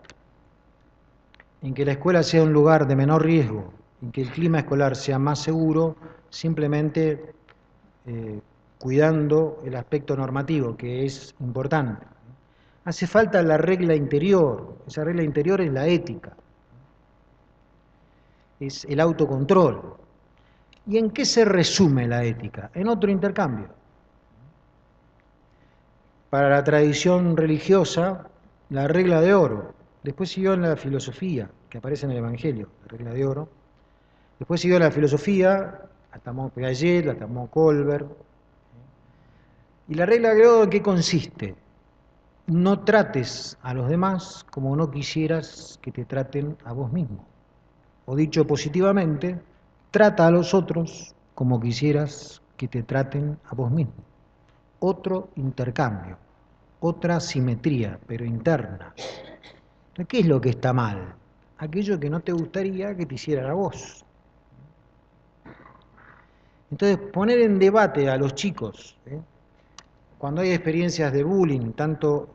Speaker 3: en que la escuela sea un lugar de menor riesgo, en que el clima escolar sea más seguro, simplemente cuidando el aspecto normativo, que es importante. Hace falta la regla interior, esa regla interior es la ética, es el autocontrol. ¿Y en qué se resume la ética? En otro intercambio. Para la tradición religiosa, la regla de oro. Después siguió en la filosofía, que aparece en el Evangelio, la regla de oro. Después siguió la filosofía, la tomó Piaget, la tomó Kohlberg. ¿Y la regla de oro en qué consiste? No trates a los demás como no quisieras que te traten a vos mismo. O dicho positivamente, trata a los otros como quisieras que te traten a vos mismo. Otro intercambio, otra simetría, pero interna. ¿Qué es lo que está mal? Aquello que no te gustaría que te hicieran a vos. Entonces, poner en debate a los chicos, cuando hay experiencias de bullying, tanto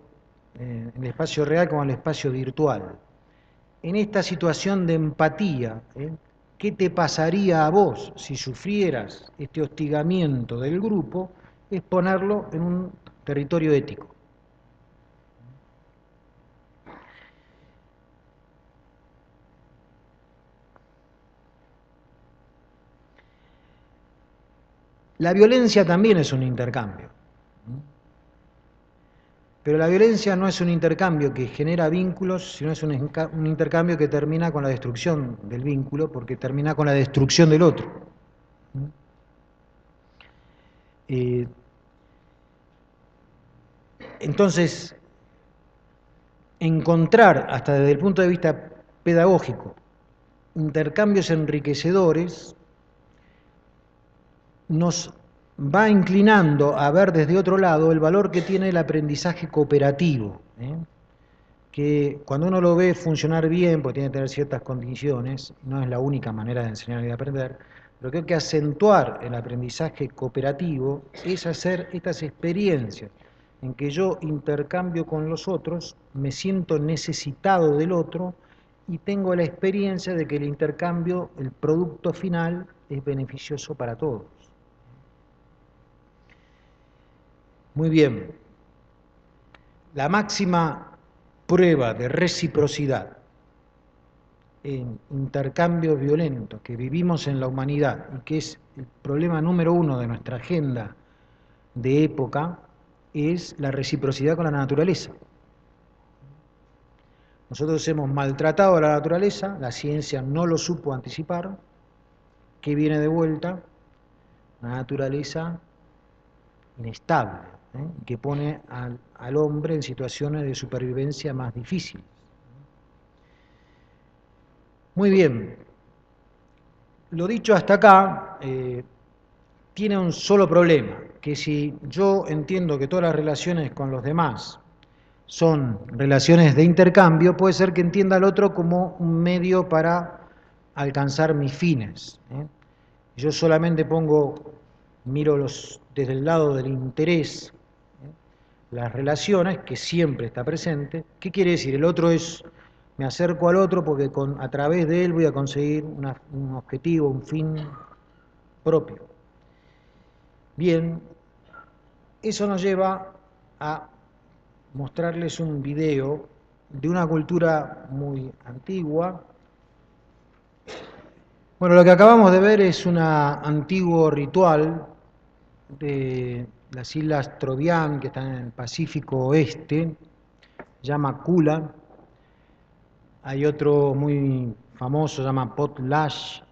Speaker 3: en el espacio real como en el espacio virtual, en esta situación de empatía, ¿qué te pasaría a vos si sufrieras este hostigamiento del grupo? Es ponerlo en un territorio ético. La violencia también es un intercambio. Pero la violencia no es un intercambio que genera vínculos, sino es un intercambio que termina con la destrucción del vínculo, porque termina con la destrucción del otro. Entonces, encontrar, hasta desde el punto de vista pedagógico, intercambios enriquecedores, nos va inclinando a ver desde otro lado el valor que tiene el aprendizaje cooperativo, que cuando uno lo ve funcionar bien, porque tiene que tener ciertas condiciones, no es la única manera de enseñar y de aprender, pero creo que acentuar el aprendizaje cooperativo es hacer estas experiencias en que yo intercambio con los otros, me siento necesitado del otro y tengo la experiencia de que el intercambio, el producto final, es beneficioso para todos. Muy bien. La máxima prueba de reciprocidad en intercambios violentos que vivimos en la humanidad y que es el problema número uno de nuestra agenda de época es la reciprocidad con la naturaleza. Nosotros hemos maltratado a la naturaleza, la ciencia no lo supo anticipar. ¿Qué viene de vuelta? Una naturaleza inestable, que pone al hombre en situaciones de supervivencia más difíciles. Muy bien. Lo dicho hasta acá tiene un solo problema, que si yo entiendo que todas las relaciones con los demás son relaciones de intercambio, puede ser que entienda al otro como un medio para alcanzar mis fines. Yo solamente miro desde el lado del interés, las relaciones, que siempre está presente. ¿Qué quiere decir? El otro me acerco al otro porque a través de él voy a conseguir un objetivo, un fin propio. Bien, eso nos lleva a mostrarles un video de una cultura muy antigua. Bueno, lo que acabamos de ver es un antiguo ritual de las islas Trovián, que están en el Pacífico Oeste, se llama Kula. hay otro muy famoso, se llama Potlatch.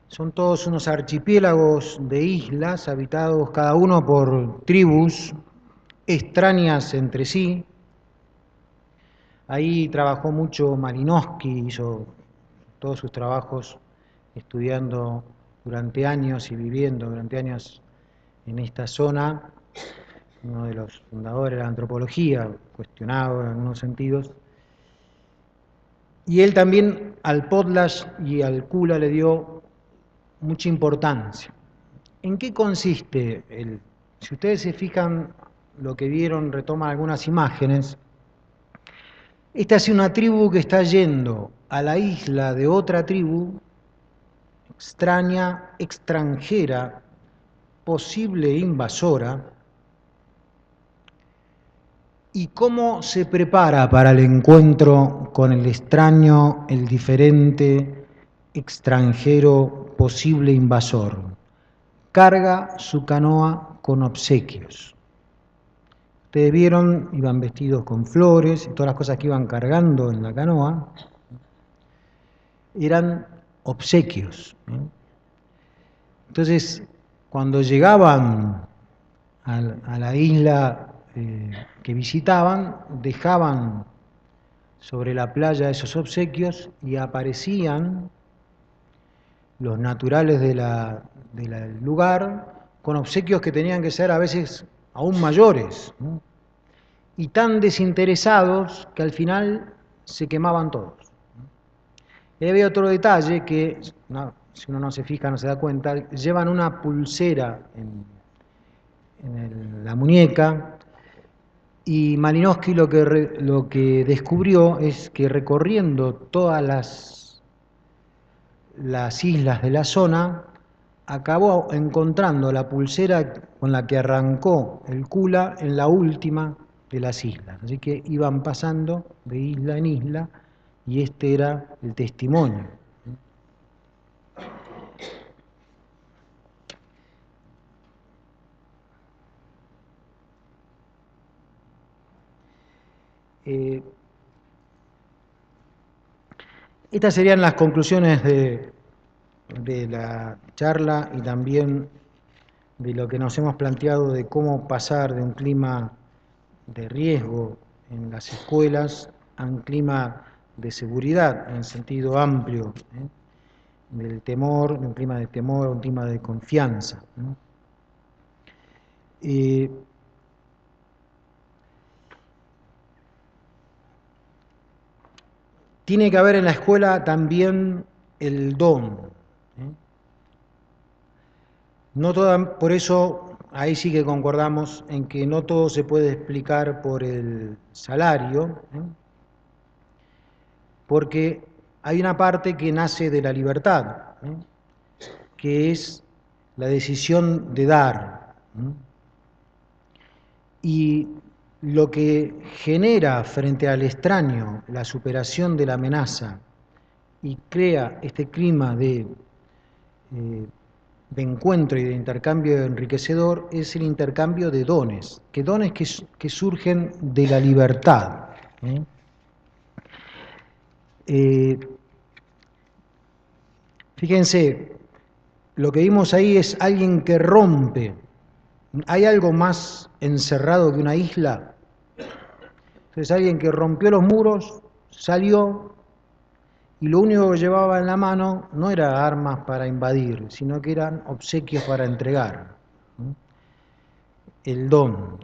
Speaker 3: Son todos unos archipiélagos de islas habitados cada uno por tribus extrañas entre sí. Ahí trabajó mucho Malinowski, hizo todos sus trabajos estudiando durante años y viviendo durante años en esta zona, uno de los fundadores de la antropología, cuestionado en algunos sentidos. Y él también al Potlatch y al Kula le dio mucha importancia. ¿En qué consiste? Si ustedes se fijan, lo que vieron, retoman algunas imágenes. Esta es una tribu que está yendo a la isla de otra tribu, extraña, extranjera, posible invasora. ¿Y cómo se prepara para el encuentro con el extraño, el diferente, extranjero, posible invasor? Carga su canoa con obsequios. Ustedes vieron, iban vestidos con flores y todas las cosas que iban cargando en la canoa eran obsequios. Entonces, cuando llegaban a la isla que visitaban, dejaban sobre la playa esos obsequios y aparecían los naturales del lugar con obsequios que tenían que ser a veces aún mayores, ¿no? Y tan desinteresados que al final se quemaban todos. Y había otro detalle que, si uno no se fija, no se da cuenta, llevan una pulsera en la muñeca, y Malinowski lo que descubrió es que recorriendo todas las islas de la zona, acabó encontrando la pulsera con la que arrancó el Kula en la última de las islas. Así que iban pasando de isla en isla y este era el testimonio. Estas serían las conclusiones de la charla y también de lo que nos hemos planteado de cómo pasar de un clima de riesgo en las escuelas a un clima de seguridad en sentido amplio, del temor, de un clima de temor a un clima de confianza. Tiene que haber en la escuela también el don. No toda, por eso, ahí sí que concordamos en que no todo se puede explicar por el salario, porque hay una parte que nace de la libertad, que es la decisión de dar. Y lo que genera frente al extraño la superación de la amenaza y crea este clima de encuentro y de intercambio enriquecedor es el intercambio de dones, que surgen de la libertad. Fíjense, lo que vimos ahí es alguien que rompe. ¿Hay algo más encerrado que una isla? Entonces alguien que rompió los muros, salió, y lo único que llevaba en la mano no era armas para invadir, sino que eran obsequios para entregar. El don.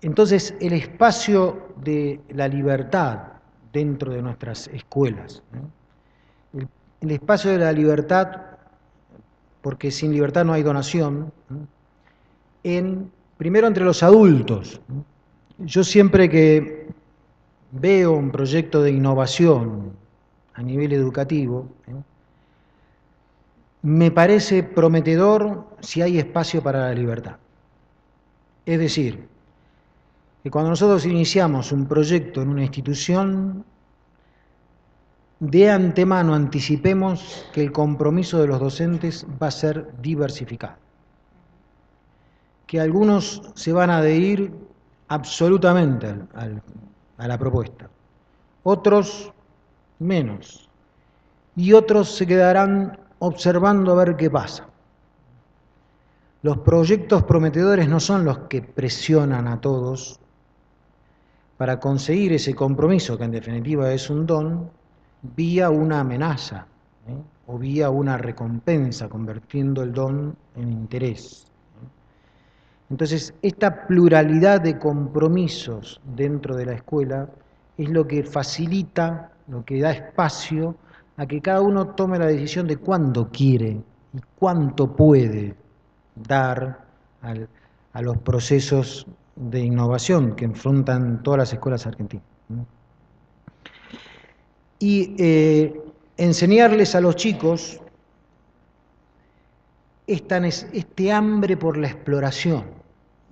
Speaker 3: Entonces, el espacio de la libertad dentro de nuestras escuelas. El espacio de la libertad, porque sin libertad no hay donación, primero entre los adultos. Yo siempre que veo un proyecto de innovación a nivel educativo, me parece prometedor si hay espacio para la libertad. Es decir, que cuando nosotros iniciamos un proyecto en una institución, de antemano anticipemos que el compromiso de los docentes va a ser diversificado. Que algunos se van a adherir absolutamente a la propuesta, otros menos, y otros se quedarán observando a ver qué pasa. Los proyectos prometedores no son los que presionan a todos para conseguir ese compromiso, que en definitiva es un don, vía una amenaza, o vía una recompensa, convirtiendo el don en interés. Entonces, esta pluralidad de compromisos dentro de la escuela es lo que facilita, lo que da espacio a que cada uno tome la decisión de cuándo quiere y cuánto puede dar a los procesos de innovación que enfrentan todas las escuelas argentinas. Y enseñarles a los chicos este hambre por la exploración.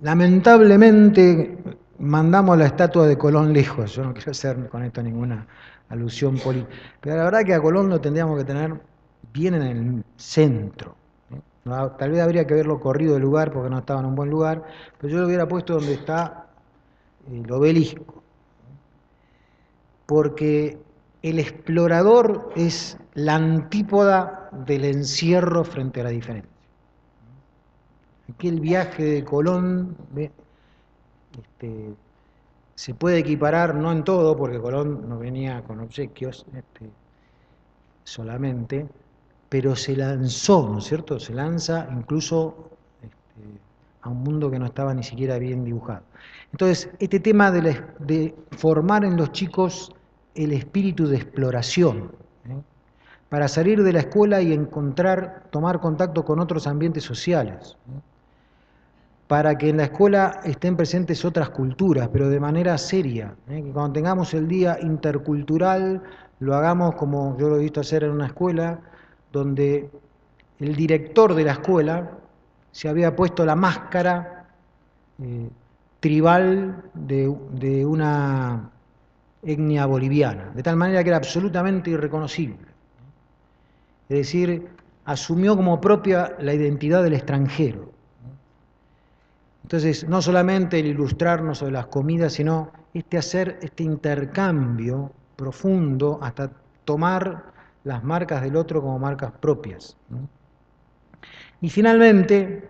Speaker 3: Lamentablemente mandamos la estatua de Colón lejos. Yo no quiero hacer con esto ninguna alusión política, pero la verdad que a Colón lo tendríamos que tener bien en el centro. Tal vez habría que haberlo corrido del lugar porque no estaba en un buen lugar, pero yo lo hubiera puesto donde está el obelisco. Porque el explorador es la antípoda del encierro frente a la diferencia. Aquí el viaje de Colón se puede equiparar, no en todo, porque Colón no venía con obsequios solamente, pero se lanzó, ¿no es cierto? Se lanza incluso a un mundo que no estaba ni siquiera bien dibujado. Entonces, este tema de formar en los chicos el espíritu de exploración, para salir de la escuela y tomar contacto con otros ambientes sociales, para que en la escuela estén presentes otras culturas, pero de manera seria, que cuando tengamos el día intercultural lo hagamos como yo lo he visto hacer en una escuela, donde el director de la escuela se había puesto la máscara tribal de una etnia boliviana, de tal manera que era absolutamente irreconocible. Es decir, asumió como propia la identidad del extranjero. Entonces, no solamente el ilustrarnos sobre las comidas, sino hacer este intercambio profundo hasta tomar las marcas del otro como marcas propias. Y finalmente,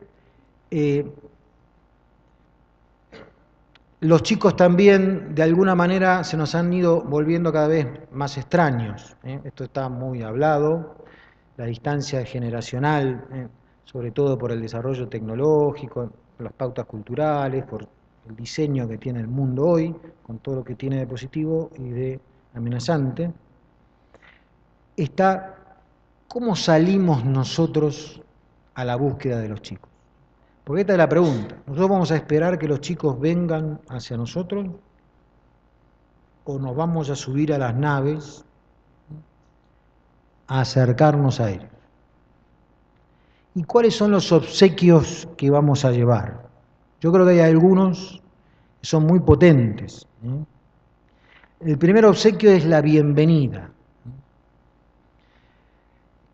Speaker 3: los chicos también, de alguna manera, se nos han ido volviendo cada vez más extraños. Esto está muy hablado, la distancia generacional, sobre todo por el desarrollo tecnológico, por las pautas culturales, por el diseño que tiene el mundo hoy, con todo lo que tiene de positivo y de amenazante. Está cómo salimos nosotros a la búsqueda de los chicos. Porque esta es la pregunta. ¿Nosotros vamos a esperar que los chicos vengan hacia nosotros? ¿O nos vamos a subir a las naves a acercarnos a ellos? ¿Y cuáles son los obsequios que vamos a llevar? Yo creo que hay algunos que son muy potentes. El primer obsequio es la bienvenida.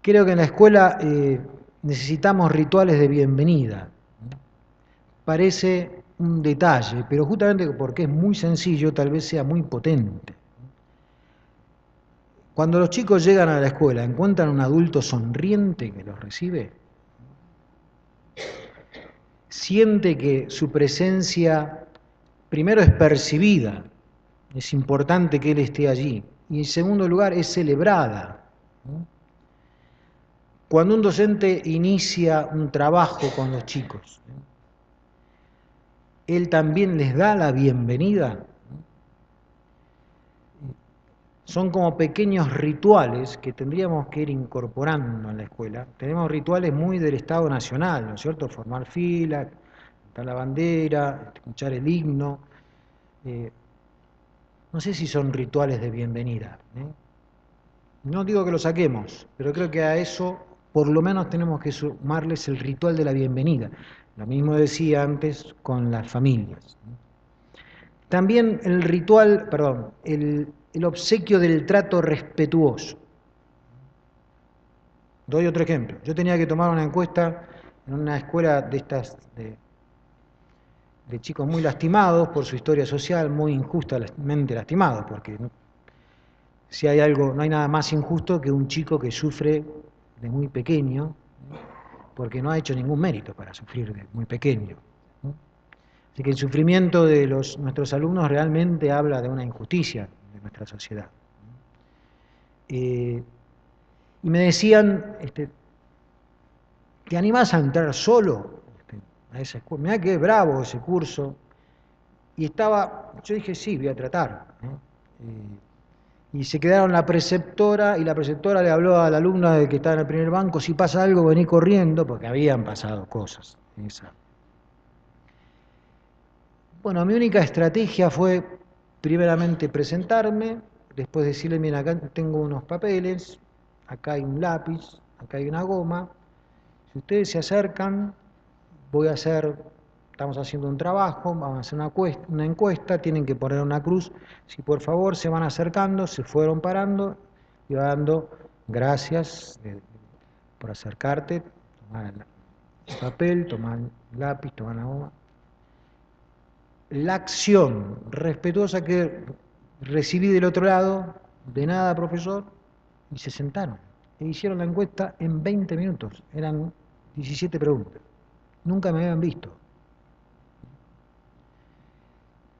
Speaker 3: Creo que en la escuela necesitamos rituales de bienvenida. Parece un detalle, pero justamente porque es muy sencillo, tal vez sea muy potente. Cuando los chicos llegan a la escuela, encuentran un adulto sonriente que los recibe, siente que su presencia primero es percibida, es importante que él esté allí, y en segundo lugar es celebrada. Cuando un docente inicia un trabajo con los chicos, él también les da la bienvenida. Son como pequeños rituales que tendríamos que ir incorporando en la escuela. Tenemos rituales muy del Estado Nacional, ¿no es cierto? Formar fila, cantar la bandera, escuchar el himno. No sé si son rituales de bienvenida. No digo que lo saquemos, pero creo que a eso por lo menos tenemos que sumarles el ritual de la bienvenida. Lo mismo decía antes con las familias. También el ritual, perdón, el obsequio del trato respetuoso. Doy otro ejemplo. Yo tenía que tomar una encuesta en una escuela de estas de chicos muy lastimados por su historia social, muy injustamente lastimados, porque si hay algo, no hay nada más injusto que un chico que sufre de muy pequeño, porque no ha hecho ningún mérito para sufrir de muy pequeño. Así que el sufrimiento de nuestros alumnos realmente habla de una injusticia de nuestra sociedad. Y me decían, ¿te animás a entrar solo a esa escuela? Mirá qué bravo ese curso. Y yo dije, sí, voy a tratar, ¿no? Y se quedaron la preceptora, y la preceptora le habló a la alumna que estaba en el primer banco, si pasa algo, vení corriendo, porque habían pasado cosas en esa. Bueno, mi única estrategia fue, primeramente, presentarme, después decirle, mira, acá tengo unos papeles, acá hay un lápiz, acá hay una goma, si ustedes se acercan, estamos haciendo un trabajo, vamos a hacer una encuesta, tienen que poner una cruz, si por favor se van acercando, se fueron parando, y va dando gracias por acercarte, tomar el papel, tomar el lápiz, tomar la goma. La acción respetuosa que recibí del otro lado, de nada, profesor, y se sentaron. E hicieron la encuesta en 20 minutos, eran 17 preguntas. Nunca me habían visto.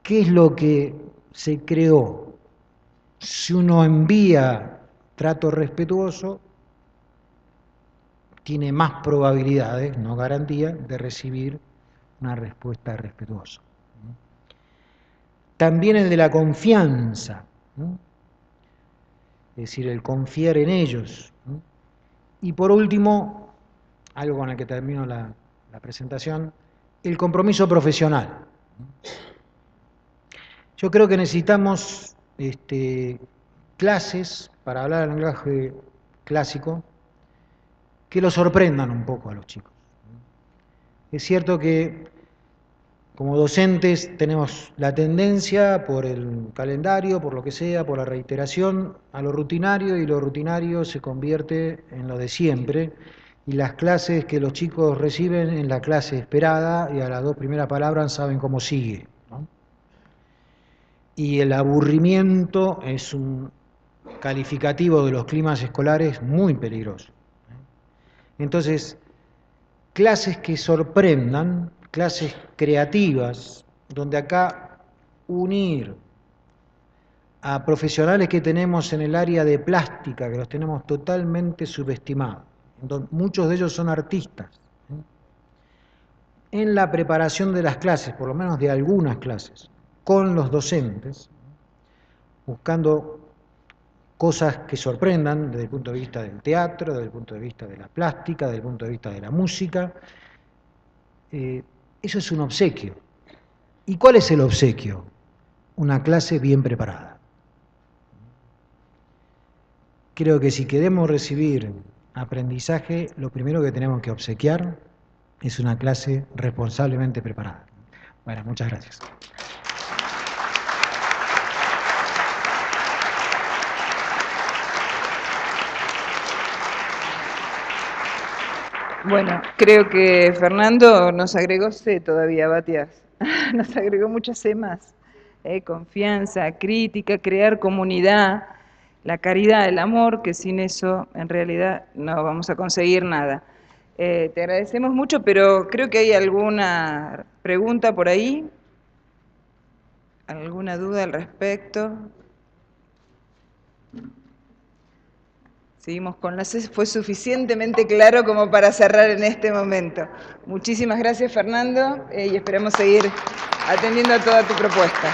Speaker 3: ¿Qué es lo que se creó? Si uno envía trato respetuoso, tiene más probabilidades, no garantía, de recibir una respuesta respetuosa. También el de la confianza, ¿no? Es decir, el confiar en ellos, ¿no? Y por último, algo con el que termino la presentación, el compromiso profesional. Yo creo que necesitamos clases, para hablar el lenguaje clásico, que los sorprendan un poco a los chicos. Es cierto que como docentes tenemos la tendencia, por el calendario, por lo que sea, por la reiteración, a lo rutinario, y lo rutinario se convierte en lo de siempre, y las clases que los chicos reciben en la clase esperada, y a las 2 primeras palabras saben cómo sigue, ¿no? Y el aburrimiento es un calificativo de los climas escolares muy peligroso. Entonces, clases que sorprendan, clases creativas, donde acá unir a profesionales que tenemos en el área de plástica, que los tenemos totalmente subestimados, muchos de ellos son artistas, en la preparación de las clases, por lo menos de algunas clases, con los docentes, buscando cosas que sorprendan desde el punto de vista del teatro, desde el punto de vista de la plástica, desde el punto de vista de la música. Eso es un obsequio. ¿Y cuál es el obsequio? Una clase bien preparada. Creo que si queremos recibir aprendizaje, lo primero que tenemos que obsequiar es una clase responsablemente preparada. Bueno, muchas gracias.
Speaker 2: Bueno, creo que Fernando nos agregó C todavía, Batias. Nos agregó muchas C más. Confianza, crítica, crear comunidad, la caridad, el amor, que sin eso en realidad no vamos a conseguir nada. Te agradecemos mucho, pero creo que hay alguna pregunta por ahí. ¿Alguna duda al respecto? Seguimos con la C, fue suficientemente claro como para cerrar en este momento. Muchísimas gracias, Fernando, y esperamos seguir atendiendo a toda tu propuesta.